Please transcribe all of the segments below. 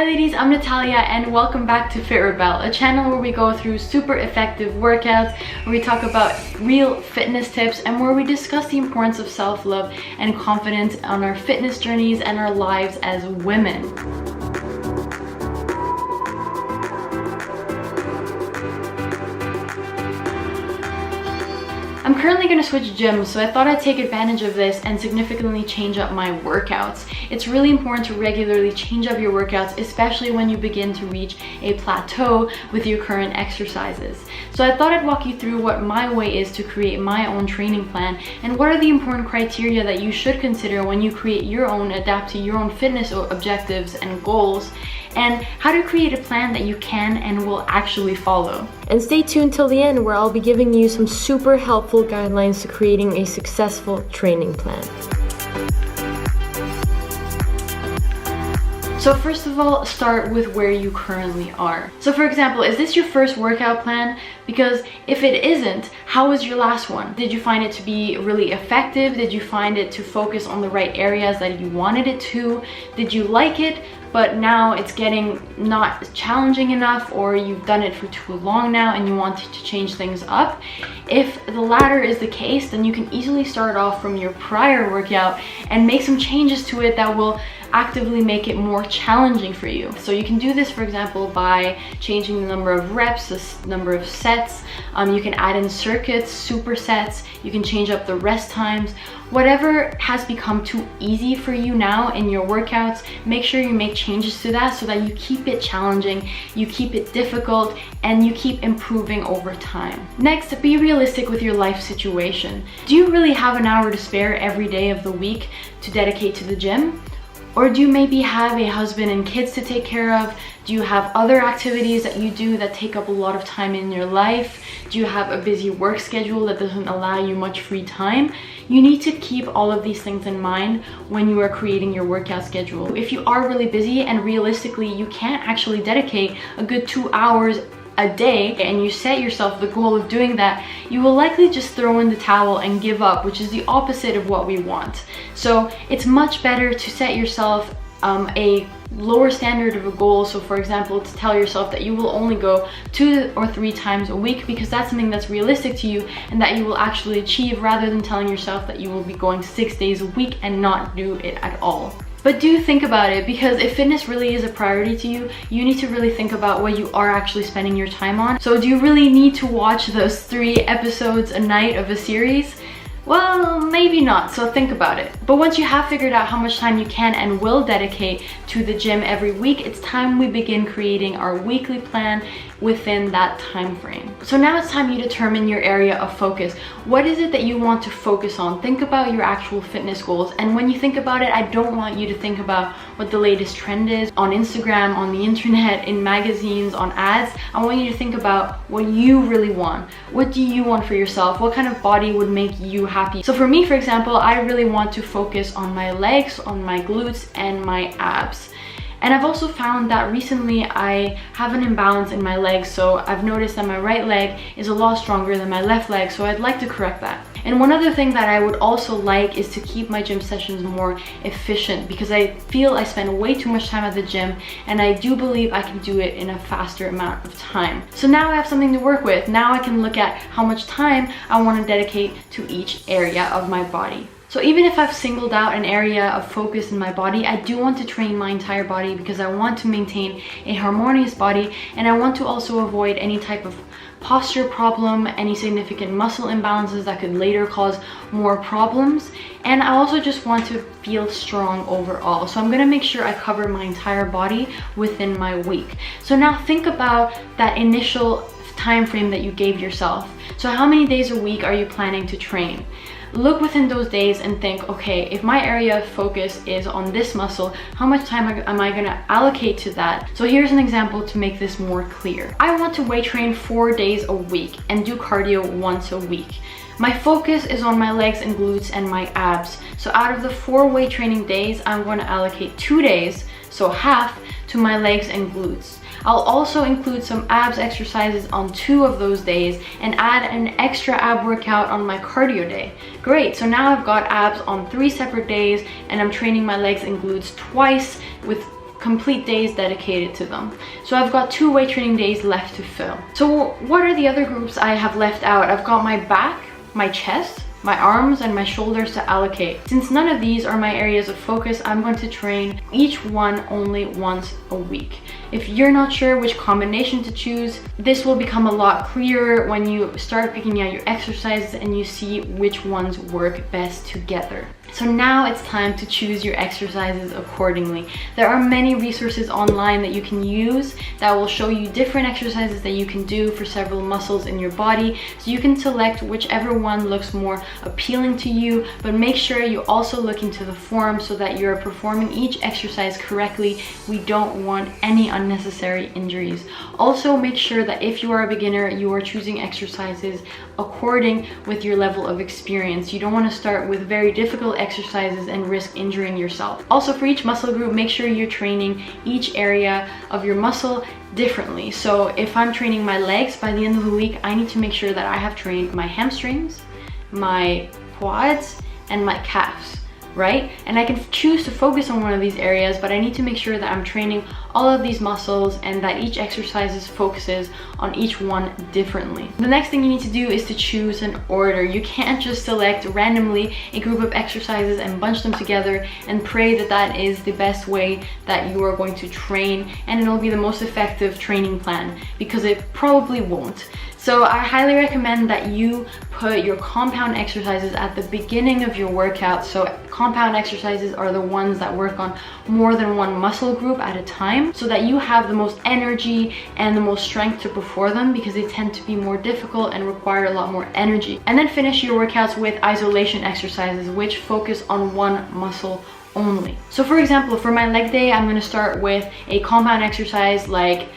Hi ladies, I'm Natalia and welcome back to Fit Rebel, a channel where we go through super effective workouts, where we talk about real fitness tips, and where we discuss the importance of self-love and confidence on our fitness journeys and our lives as women. I'm currently going to switch gyms, so I thought I'd take advantage of this and significantly change up my workouts. It's really important to regularly change up your workouts, especially when you begin to reach a plateau with your current exercises. So I thought I'd walk you through what my way is to create my own training plan and what are the important criteria that you should consider when you create your own, adapt to your own fitness objectives and goals, and how to create a plan that you can and will actually follow. And stay tuned till the end, where I'll be giving you some super helpful guidelines to creating a successful training plan. So first of all, start with where you currently are. So for example, is this your first workout plan? Because if it isn't, how was your last one? Did you find it to be really effective? Did you find it to focus on the right areas that you wanted it to? Did you like it, but now it's getting not challenging enough, or you've done it for too long now and you want to change things up? If the latter is the case, then you can easily start off from your prior workout and make some changes to it that will actively make it more challenging for you. So you can do this, for example, by changing the number of reps, the number of sets. You can add in circuits, supersets. You can change up the rest times. Whatever has become too easy for you now in your workouts, make sure you make changes to that so that you keep it challenging, you keep it difficult, and you keep improving over time. Next, be realistic with your life situation. Do you really have an hour to spare every day of the week to dedicate to the gym? Or do you maybe have a husband and kids to take care of? Do you have other activities that you do that take up a lot of time in your life? Do you have a busy work schedule that doesn't allow you much free time? You need to keep all of these things in mind when you are creating your workout schedule. If you are really busy and realistically you can't actually dedicate a good 2 hours a day, and you set yourself the goal of doing that, you will likely just throw in the towel and give up, which is the opposite of what we want. So it's much better to set yourself a lower standard of a goal. So for example, to tell yourself that you will only go 2 or 3 times a week, because that's something that's realistic to you and that you will actually achieve, rather than telling yourself that you will be going 6 days a week and not do it at all. But do think about it, because if fitness really is a priority to you, you need to really think about what you are actually spending your time on. So do you really need to watch those 3 episodes a night of a series? Well, maybe not, so think about it. But once you have figured out how much time you can and will dedicate to the gym every week, it's time we begin creating our weekly plan within that time frame. So now it's time you determine your area of focus. What is it that you want to focus on? Think about your actual fitness goals. And when you think about it, I don't want you to think about what the latest trend is on Instagram, on the internet, in magazines, on ads. I want you to think about what you really want. What do you want for yourself? What kind of body would make you happy? So for me, for example, I really want to focus on my legs, on my glutes, and my abs. And I've also found that recently I have an imbalance in my legs, so I've noticed that my right leg is a lot stronger than my left leg, so I'd like to correct that. And one other thing that I would also like is to keep my gym sessions more efficient, because I feel I spend way too much time at the gym, and I do believe I can do it in a faster amount of time. So now I have something to work with. Now I can look at how much time I want to dedicate to each area of my body. So even if I've singled out an area of focus in my body, I do want to train my entire body, because I want to maintain a harmonious body, and I want to also avoid any type of posture problem, any significant muscle imbalances that could later cause more problems. And I also just want to feel strong overall. So I'm gonna make sure I cover my entire body within my week. So now think about that initial time frame that you gave yourself. So how many days a week are you planning to train? Look within those days and think, okay, if my area of focus is on this muscle, how much time am I gonna allocate to that? So here's an example to make this more clear. I want to weight train 4 days a week and do cardio once a week. My focus is on my legs and glutes and my abs. So out of the 4 weight training days, I'm going to allocate 2 days, so half, to my legs and glutes. I'll also include some abs exercises on 2 of those days and add an extra ab workout on my cardio day. Great, so now I've got abs on 3 separate days, and I'm training my legs and glutes twice with complete days dedicated to them. So I've got 2 weight training days left to fill. So what are the other groups I have left out? I've got my back, my chest, my arms, and my shoulders to allocate. Since none of these are my areas of focus, I'm going to train each one only once a week. If you're not sure which combination to choose, this will become a lot clearer when you start picking out your exercises and you see which ones work best together. So now it's time to choose your exercises accordingly. There are many resources online that you can use that will show you different exercises that you can do for several muscles in your body. So you can select whichever one looks more appealing to you, but make sure you also look into the form so that you're performing each exercise correctly. We don't want any unnecessary injuries. Also, make sure that if you are a beginner, you are choosing exercises according with your level of experience. You don't want to start with very difficult exercises and risk injuring yourself. Also, for each muscle group, make sure you're training each area of your muscle differently. So if I'm training my legs, by the end of the week, I need to make sure that I have trained my hamstrings, my quads, and my calves, right? And I can choose to focus on one of these areas, but I need to make sure that I'm training all of these muscles and that each exercise focuses on each one differently. The next thing you need to do is to choose an order. You can't just select randomly a group of exercises and bunch them together and pray that that is the best way that you are going to train and it'll be the most effective training plan, because it probably won't. So I highly recommend that you put your compound exercises at the beginning of your workout. So compound exercises are the ones that work on more than one muscle group at a time, so that you have the most energy and the most strength to perform them, because they tend to be more difficult and require a lot more energy. And then finish your workouts with isolation exercises, which focus on one muscle only. So for example, for my leg day, I'm going to start with a compound exercise like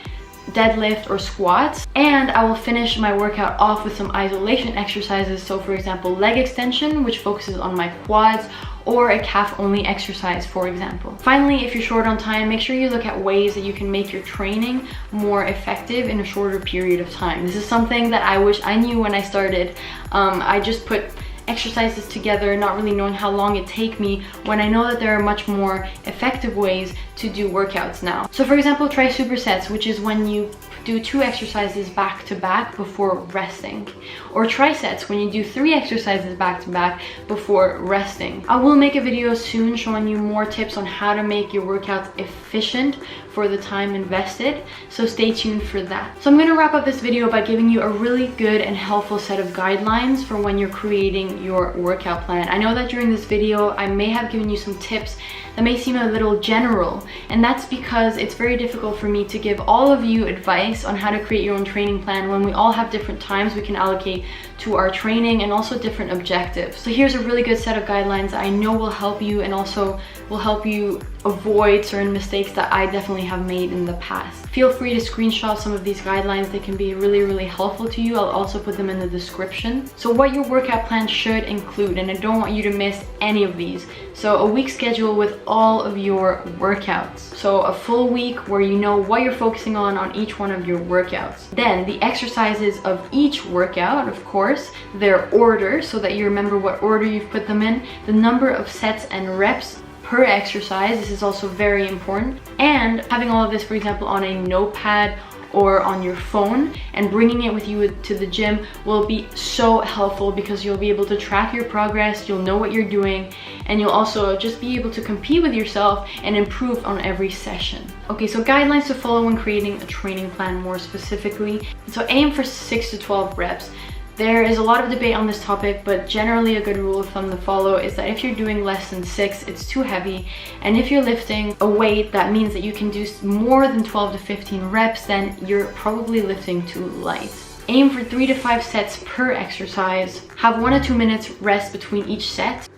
deadlift or squats, and I will finish my workout off with some isolation exercises. So for example, leg extension, which focuses on my quads, or a calf only exercise, for example. Finally, if you're short on time, make sure you look at ways that you can make your training more effective in a shorter period of time. This is something that I wish I knew when I started. I just put exercises together not really knowing how long it take me, when I know that there are much more effective ways to do workouts now. So for example, try supersets, which is when you do 2 exercises back to back before resting, or trisets, when you do 3 exercises back to back before resting. I will make a video soon showing you more tips on how to make your workouts efficient for the time invested, so stay tuned for that. So I'm going to wrap up this video by giving you a really good and helpful set of guidelines for when you're creating your workout plan. I know that during this video I may have given you some tips that may seem a little general, and that's because it's very difficult for me to give all of you advice on how to create your own training plan when we all have different times we can allocate to our training and also different objectives. So here's a really good set of guidelines that I know will help you, and also will help you avoid certain mistakes that I definitely have made in the past. Feel free to screenshot some of these guidelines. They can be really helpful to you. I'll also put them in the description. So what your workout plan should include, and I don't want you to miss any of these. So a week schedule with all of your workouts. So a full week where you know what you're focusing on each one of your workouts. Then the exercises of each workout, of course, their order, so that you remember what order you've put them in, the number of sets and reps per exercise. This is also very important. And having all of this, for example, on a notepad or on your phone and bringing it with you to the gym will be so helpful, because you'll be able to track your progress, you'll know what you're doing, and you'll also just be able to compete with yourself and improve on every session. Okay, so guidelines to follow when creating a training plan more specifically. So aim for 6 to 12 reps. There is a lot of debate on this topic, but generally a good rule of thumb to follow is that if you're doing less than 6, it's too heavy. And if you're lifting a weight that means that you can do more than 12 to 15 reps, then you're probably lifting too light. Aim for 3 to 5 sets per exercise. Have 1 to 2 minutes rest between each set.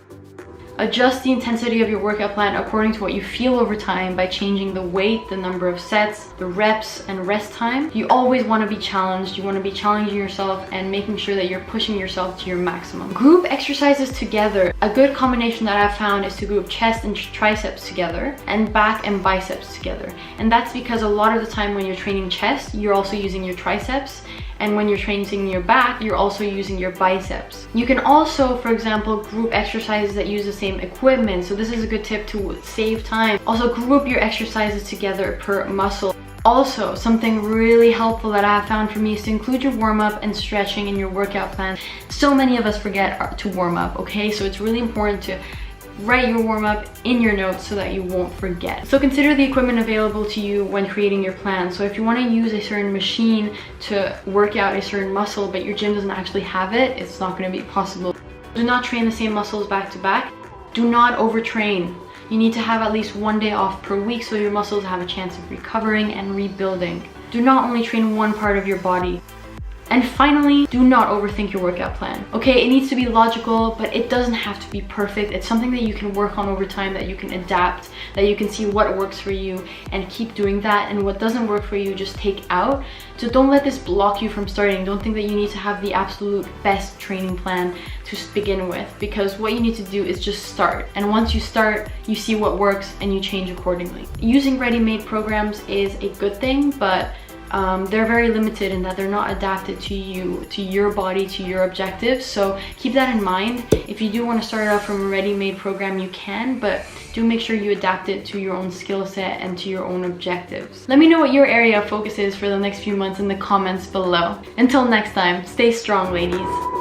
Adjust the intensity of your workout plan according to what you feel over time by changing the weight, the number of sets, the reps, and rest time. You always want to be challenged. You want to be challenging yourself and making sure that you're pushing yourself to your maximum. Group exercises together. A good combination that I've found is to group chest and triceps together and back and biceps together. And that's because a lot of the time when you're training chest, you're also using your triceps. and when you're training your back, you're also using your biceps. You can also, for example, group exercises that use the same equipment. So this is a good tip to save time. Also, group your exercises together per muscle. Also, something really helpful that I have found for me is to include your warm-up and stretching in your workout plan. So many of us forget to warm up, okay? So it's really important to write your warm-up in your notes so that you won't forget. So consider the equipment available to you when creating your plan. So if you want to use a certain machine to work out a certain muscle, but your gym doesn't actually have it, it's not going to be possible. Do not train the same muscles back to back. Do not overtrain. You need to have at least 1 day off per week so your muscles have a chance of recovering and rebuilding. Do not only train one part of your body. And finally, do not overthink your workout plan. Okay, it needs to be logical, but it doesn't have to be perfect. It's something that you can work on over time, that you can adapt, that you can see what works for you and keep doing that, and what doesn't work for you, just take out. So don't let this block you from starting. Don't think that you need to have the absolute best training plan to begin with, because what you need to do is just start. And once you start, you see what works and you change accordingly. Using ready-made programs is a good thing, but they're very limited in that they're not adapted to you, to your body, to your objectives. So keep that in mind. If you do want to start off from a ready-made program, you can, but do make sure you adapt it to your own skill set and to your own objectives. Let me know what your area of focus is for the next few months in the comments below. Until next time, stay strong, ladies.